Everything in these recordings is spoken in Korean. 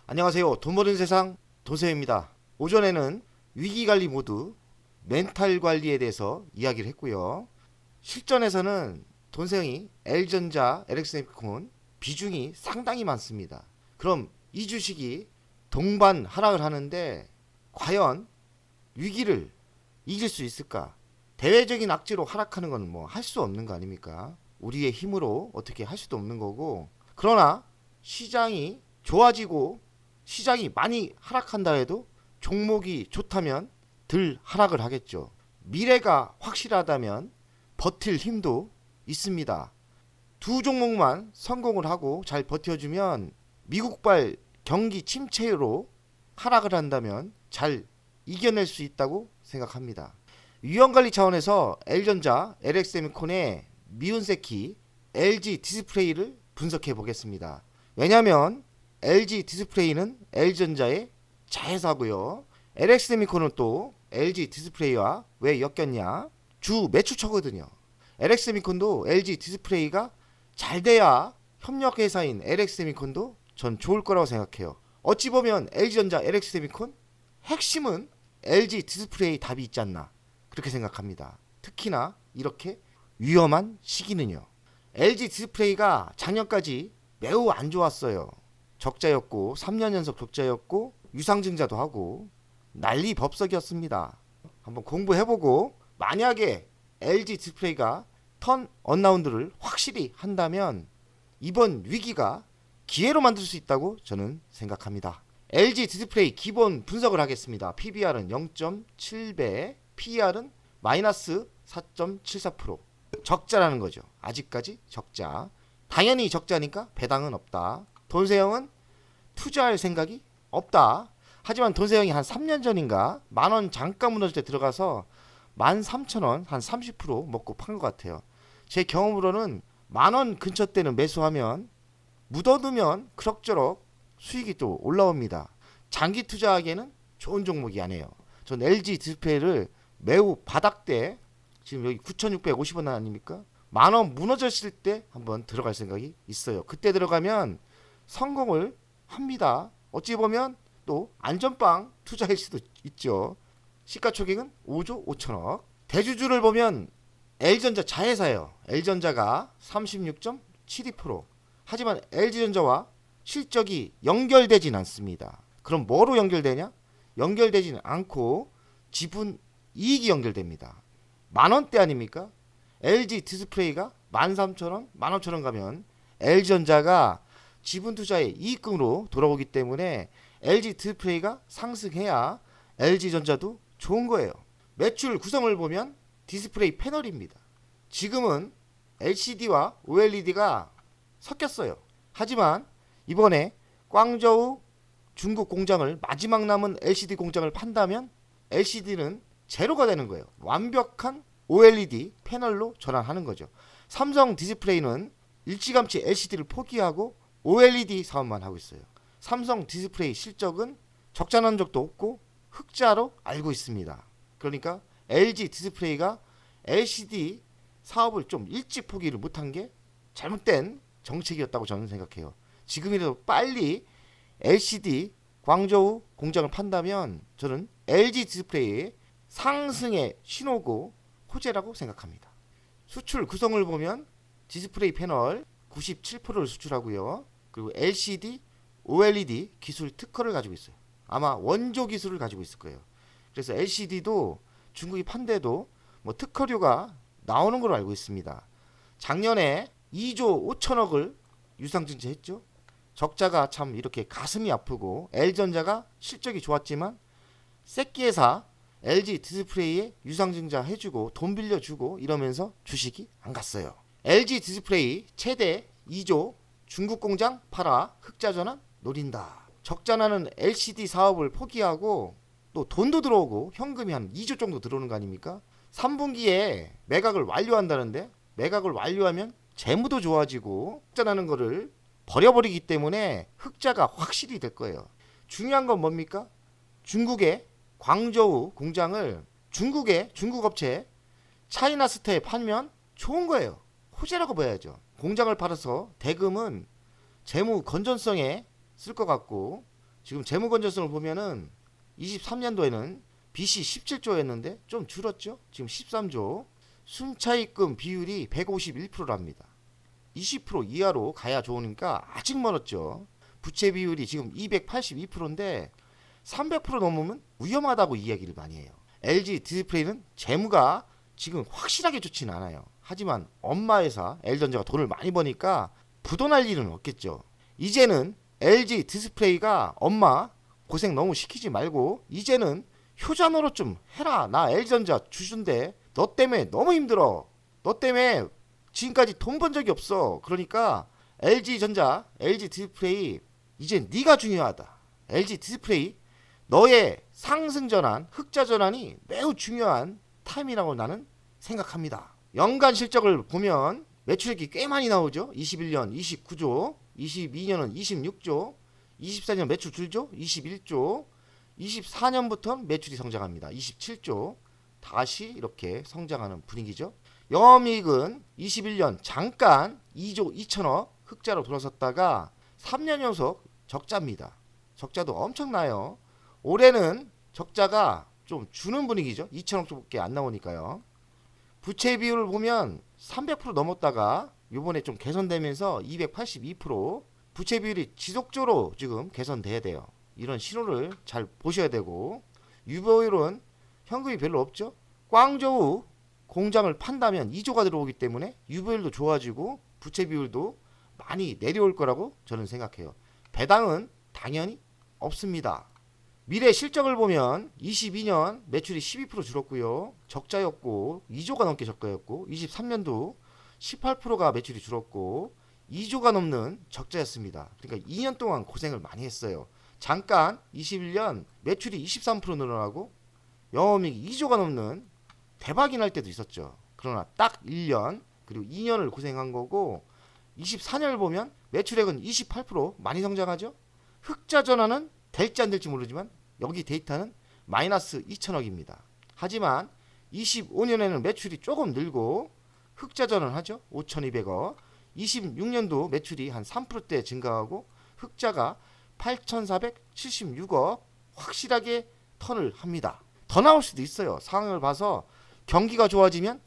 안녕하세요. 돈 버는 세상 돈세입니다. 오전에는 위기관리 모드, 멘탈 관리에 대해서 이야기를 했고요. 실전에서는 돈세형이 L전자, LX네콘 비중이 상당히 많습니다. 그럼 이 주식이 동반 하락을 하는데 과연 위기를 이길 수 있을까? 대외적인 악재로 하락하는 건 뭐 할 수 없는 거 아닙니까? 우리의 힘으로 어떻게 할 수도 없는 거고. 그러나 시장이 좋아지고 시장이 많이 하락한다 해도 종목이 좋다면 덜 하락을 하겠죠. 미래가 확실하다면 버틸 힘도 있습니다. 두 종목만 성공을 하고 잘 버텨주면 미국발 경기 침체로 하락을 한다면 잘 이겨낼 수 있다고 생각합니다. 위험관리 차원에서 L전자, LX세미콘의 미운세키, LG 디스플레이를 분석해 보겠습니다. 왜냐하면 LG 디스플레이는 L전자의 자회사고요. LX세미콘은 또 LG 디스플레이와 왜 엮였냐? 주 매출처거든요. LX세미콘도 LG 디스플레이가 잘 돼야 협력회사인 LX세미콘도 전 좋을 거라고 생각해요. 어찌 보면 LG전자, LX세미콘 핵심은 LG 디스플레이 답이 있지 않나 그렇게 생각합니다. 특히나 이렇게 위험한 시기는요. LG 디스플레이가 작년까지 매우 안 좋았어요. 적자였고 3년 연속 적자였고 유상증자도 하고 난리 법석이었습니다. 한번 공부해보고 만약에 LG 디스플레이가 턴 언라운드를 확실히 한다면 이번 위기가 기회로 만들 수 있다고 저는 생각합니다. LG 디스플레이 기본 분석을 하겠습니다. PBR은 0.7배, PER은 마이너스 4.74%. 적자라는 거죠. 아직까지 적자. 당연히 적자니까 배당은 없다. 돈세형은 투자할 생각이 없다. 하지만 돈세형이 한 3년 전인가 만원 잠깐 무너질 때 들어가서 13,000원 한 30% 먹고 판 것 같아요. 제 경험으로는 만원 근처 때는 매수하면 묻어두면 그럭저럭 수익이 또 올라옵니다. 장기 투자하기에는 좋은 종목이 아니에요. 전 LG 디스플레이를 매우 바닥대 지금 여기 9,650원 아닙니까? 만원 무너졌을 때 한번 들어갈 생각이 있어요. 그때 들어가면 성공을 합니다. 어찌 보면 또 안전빵 투자일 수도 있죠. 시가총액은 5조 5천억. 대주주를 보면 L전자 자회사예요. L전자가 36.72%. 하지만 LG전자와 실적이 연결되진 않습니다. 그럼 뭐로 연결되냐? 연결되지는 않고 지분 이익이 연결됩니다. 만원대 아닙니까? LG 디스플레이가 13,000원, 15,000원 가면 LG전자가 지분 투자의 이익금으로 돌아오기 때문에 LG 디스플레이가 상승해야 LG전자도 좋은 거예요. 매출 구성을 보면 디스플레이 패널입니다. 지금은 LCD와 OLED가 섞였어요. 하지만 이번에 광저우 중국 공장을 마지막 남은 LCD 공장을 판다면 LCD는 제로가 되는 거예요. 완벽한 OLED 패널로 전환하는 거죠. 삼성 디스플레이는 일찌감치 LCD를 포기하고 OLED 사업만 하고 있어요. 삼성 디스플레이 실적은 적자 난 적도 없고 흑자로 알고 있습니다. 그러니까 LG 디스플레이가 LCD 사업을 좀 일찍 포기를 못한 게 잘못된 정책이었다고 저는 생각해요. 지금이라도 빨리 LCD 광저우 공장을 판다면 저는 LG 디스플레이의 상승의 신호고 호재라고 생각합니다. 수출 구성을 보면 디스플레이 패널 97%를 수출하고요. 그리고 LCD, OLED 기술 특허를 가지고 있어요. 아마 원조 기술을 가지고 있을 거예요. 그래서 LCD도 중국이 판대도 뭐 특허료가 나오는 걸로 알고 있습니다. 작년에 2조 5천억을 유상증자했죠. 적자가 참 이렇게 가슴이 아프고 L전자가 실적이 좋았지만 새끼회사 LG 디스플레이에 유상증자 해주고 돈 빌려주고 이러면서 주식이 안 갔어요. LG 디스플레이 최대 2조 중국 공장 팔아 흑자 전환 노린다. 적자 나는 LCD 사업을 포기하고 또 돈도 들어오고 현금이 한 2조 정도 들어오는 거 아닙니까? 3분기에 매각을 완료한다는데 매각을 완료하면 재무도 좋아지고 흑자 나는 거를 버려버리기 때문에 흑자가 확실히 될 거예요. 중요한 건 뭡니까? 중국의 광저우 공장을 중국의 중국 업체 차이나스타에 팔면 좋은 거예요. 호재라고 봐야죠. 공장을 팔아서 대금은 재무 건전성에 쓸 것 같고 지금 재무 건전성을 보면은 23년도에는 빚이 17조였는데 좀 줄었죠. 지금 13조. 순차입금 비율이 151%랍니다. 20% 이하로 가야 좋으니까 아직 멀었죠. 부채 비율이 지금 282%인데 300% 넘으면 위험하다고 이야기를 많이 해요. LG 디스플레이는 재무가 지금 확실하게 좋지는 않아요. 하지만 엄마 회사 L전자가 돈을 많이 버니까 부도날 일은 없겠죠. 이제는 LG 디스플레이가 엄마 고생 너무 시키지 말고 이제는 효자 노릇 좀 해라. 나 L전자 주주인데 너 때문에 너무 힘들어. 너 때문에 지금까지 돈 번 적이 없어. 그러니까 LG전자, LG 디스플레이 이제 네가 중요하다. LG 디스플레이 너의 상승 전환, 흑자 전환이 매우 중요한 타임이라고 나는 생각합니다. 연간 실적을 보면 매출액이 꽤 많이 나오죠. 21년 29조, 22년은 26조, 24년 매출 줄죠. 21조, 24년부터 매출이 성장합니다. 27조. 다시 이렇게 성장하는 분위기죠. 영업이익은 21년 잠깐 2조 2천억 흑자로 돌아섰다가 3년 연속 적자입니다. 적자도 엄청나요. 올해는 적자가 좀 주는 분위기죠. 2천억밖에 안 나오니까요. 부채 비율을 보면 300% 넘었다가 이번에 좀 개선되면서 282%. 부채 비율이 지속적으로 지금 개선돼야 돼요. 이런 신호를 잘 보셔야 되고, 유보율은 현금이 별로 없죠. 광저우 공장을 판다면 2조가 들어오기 때문에 유보율도 좋아지고 부채 비율도 많이 내려올 거라고 저는 생각해요. 배당은 당연히 없습니다. 미래 실적을 보면 22년 매출이 12% 줄었고요. 적자였고 2조가 넘게 적자였고 23년도 18%가 매출이 줄었고 2조가 넘는 적자였습니다. 그러니까 2년 동안 고생을 많이 했어요. 잠깐 21년 매출이 23% 늘어나고 영업이익이 2조가 넘는 대박이 날 때도 있었죠. 그러나 딱 1년 그리고 2년을 고생한 거고 24년을 보면 매출액은 28% 많이 성장하죠. 흑자 전환은 될지 안 될지 모르지만 여기 데이터는 마이너스 2천억입니다. 하지만 25년에는 매출이 조금 늘고 흑자 전환하죠. 5,200억. 26년도 매출이 한 3%대 증가하고 흑자가 8,476억 확실하게 턴을 합니다. 더 나올 수도 있어요. 상황을 봐서 경기가 좋아지면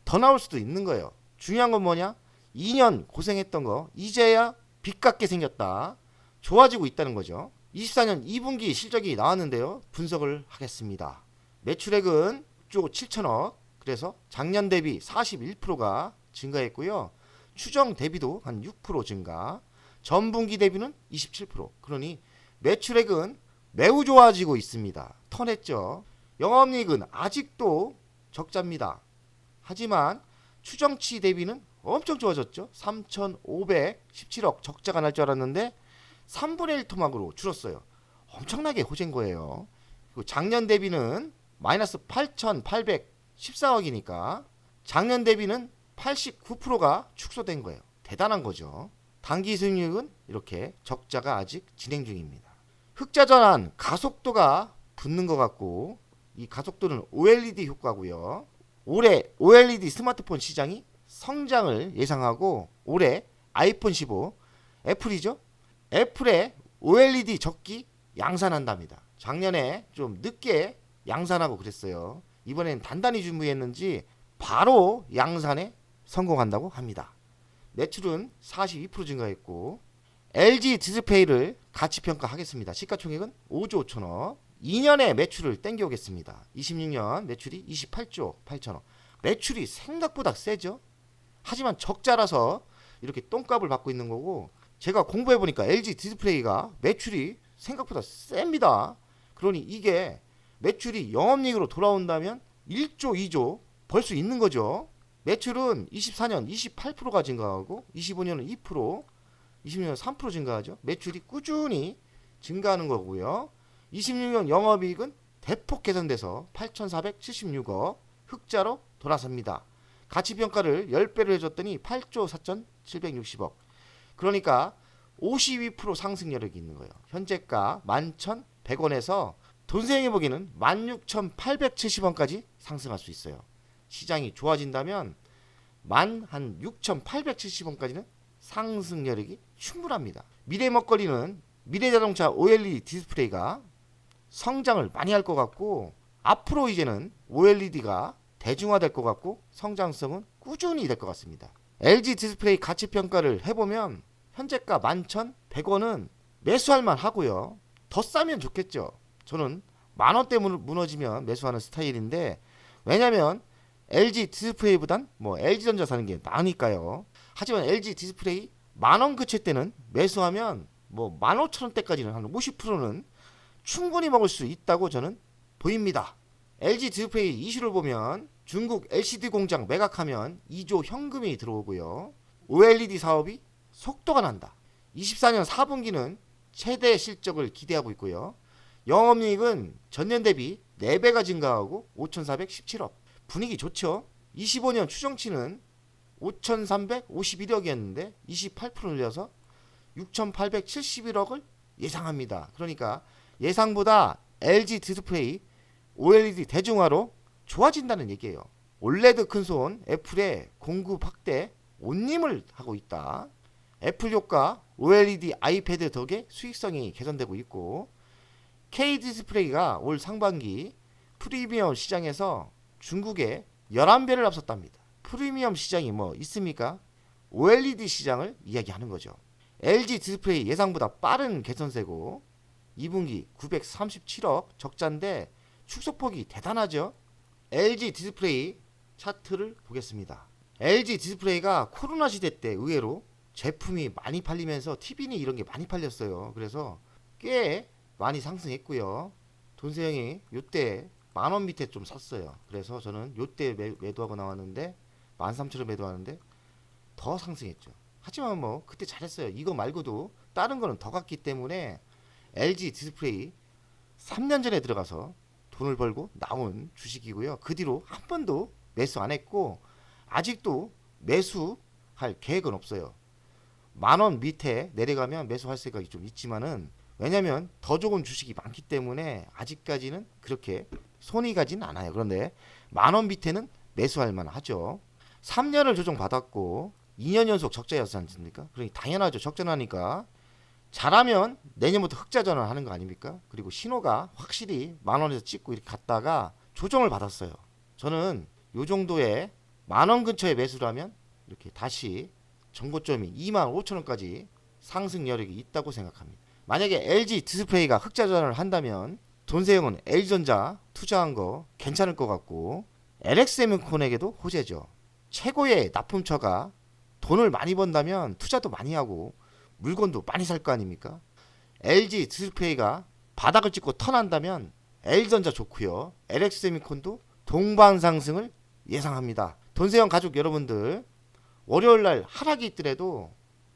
더 나올 수도 있는 거예요. 중요한 건 뭐냐? 2년 고생했던 거 이제야 빚 갚게 생겼다. 좋아지고 있다는 거죠. 24년 2분기 실적이 나왔는데요. 분석을 하겠습니다. 매출액은 6조 7천억. 그래서 작년 대비 41%가 증가했고요. 추정 대비도 한 6% 증가. 전분기 대비는 27%. 그러니 매출액은 매우 좋아지고 있습니다. 턴했죠. 영업이익은 아직도 적자입니다. 하지만 추정치 대비는 엄청 좋아졌죠. 3,517억 적자가 날 줄 알았는데 3분의 1 토막으로 줄었어요. 엄청나게 호재인 거예요. 그리고 작년 대비는 마이너스 8,814억이니까 작년 대비는 89%가 축소된 거예요. 대단한 거죠. 당기 수익률은 이렇게 적자가 아직 진행 중입니다. 흑자 전환 가속도가 붙는 것 같고 이 가속도는 OLED 효과고요. 올해 OLED 스마트폰 시장이 성장을 예상하고 올해 아이폰 15 애플이죠. 애플의 OLED 적기 양산한답니다. 작년에 좀 늦게 양산하고 그랬어요. 이번엔 단단히 준비했는지 바로 양산에 성공한다고 합니다. 매출은 42% 증가했고 LG 디스플레이를 가치 평가하겠습니다. 시가총액은 5조 5천억. 2년의 매출을 땡겨오겠습니다. 26년 매출이 28조 8천억. 매출이 생각보다 세죠. 하지만 적자라서 이렇게 똥값을 받고 있는 거고 제가 공부해보니까 LG 디스플레이가 매출이 생각보다 셉니다. 그러니 이게 매출이 영업이익으로 돌아온다면 1조 2조 벌 수 있는 거죠. 매출은 24년 28%가 증가하고 25년은 2%, 26년 3% 증가하죠. 매출이 꾸준히 증가하는 거고요. 26년 영업이익은 대폭 개선돼서 8,476억 흑자로 돌아섭니다. 가치평가를 10배를 해줬더니 8조 4,760억. 그러니까 52% 상승력이 있는 거예요. 현재가 11,100원에서 돈생이 보기에는 16,870원까지 상승할 수 있어요. 시장이 좋아진다면 한 6,870원까지는 상승 여력이 충분합니다. 미래 먹거리는 미래자동차 OLED 디스플레이가 성장을 많이 할 것 같고, 앞으로 이제는 OLED가 대중화될 것 같고 성장성은 꾸준히 될 것 같습니다. LG 디스플레이 가치 평가를 해보면 현재가 11,100원은 매수할 만 하고요. 더 싸면 좋겠죠. 저는 만원대 무너지면 매수하는 스타일인데, 왜냐면 LG 디스플레이보단 LG전자 사는 게 나으니까요. 하지만 LG 디스플레이 만원 근처 때는 매수하면 15,000원대까지는 한 50%는 충분히 먹을 수 있다고 저는 보입니다. LG 디스플레이 이슈를 보면 중국 LCD 공장 매각하면 2조 현금이 들어오고요. OLED 사업이 속도가 난다. 24년 4분기는 최대 실적을 기대하고 있고요. 영업이익은 전년 대비 4배가 증가하고 5,417억. 분위기 좋죠. 25년 추정치는 5,351억이었는데 28% 늘려서 6,871억을 예상합니다. 그러니까 예상보다 LG 디스플레이 OLED 대중화로 좋아진다는 얘기예요. 올레드 큰손 애플의 공급 확대 온님을 하고 있다. 애플 효과 OLED 아이패드 덕에 수익성이 개선되고 있고, K 디스플레이가 올 상반기 프리미엄 시장에서 중국에 11배를 앞섰답니다. 프리미엄 시장이 있습니까? OLED 시장을 이야기하는 거죠. LG 디스플레이 예상보다 빠른 개선세고 2분기 937억 적자인데 축소폭이 대단하죠. LG 디스플레이 차트를 보겠습니다. LG 디스플레이가 코로나 시대 때 의외로 제품이 많이 팔리면서 TV니 이런 게 많이 팔렸어요. 그래서 꽤 많이 상승했고요. 돈세형이 요때 만원 밑에 좀 샀어요. 그래서 저는 요때 매도하고 나왔는데 13,000원 매도하는데 더 상승했죠. 하지만 그때 잘했어요. 이거 말고도 다른 거는 더 갔기 때문에 LG 디스플레이 3년 전에 들어가서 돈을 벌고 나온 주식이고요. 그 뒤로 한 번도 매수 안 했고 아직도 매수할 계획은 없어요. 만원 밑에 내려가면 매수할 생각이 좀 있지만은, 왜냐면 더 좋은 주식이 많기 때문에 아직까지는 그렇게 손이 가진 않아요. 그런데 만원 밑에는 매수할 만하죠. 3년을 조정받았고 2년 연속 적자였지 않습니까? 그러니 당연하죠. 적자나니까 잘하면 내년부터 흑자전환 하는 거 아닙니까? 그리고 신호가 확실히 만원에서 찍고 이렇게 갔다가 조정을 받았어요. 저는 요 정도의 만원 근처에 매수를 하면 이렇게 다시 정고점이 25,000원까지 상승 여력이 있다고 생각합니다. 만약에 LG 디스플레이가 흑자전환을 한다면 돈세형은 LG전자 투자한 거 괜찮을 것 같고, LX세미콘에게도 호재죠. 최고의 납품처가 돈을 많이 번다면 투자도 많이 하고 물건도 많이 살 거 아닙니까? LG 디스플레이가 바닥을 찍고 턴한다면 LG전자 좋고요. LX세미콘도 동반 상승을 예상합니다. 돈세형 가족 여러분들, 월요일날 하락이 있더라도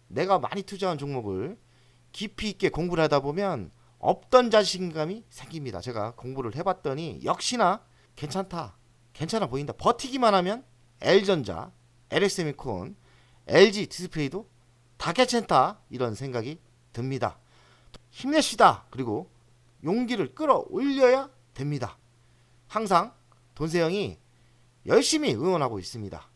내가 많이 투자한 종목을 깊이 있게 공부를 하다 보면 없던 자신감이 생깁니다. 제가 공부를 해봤더니 역시나 괜찮아 보인다. 버티기만 하면 L전자, LX세미콘, LG 디스플레이도 다 괜찮다, 이런 생각이 듭니다. 힘내시다. 그리고 용기를 끌어올려야 됩니다. 항상 돈세형이 열심히 응원하고 있습니다.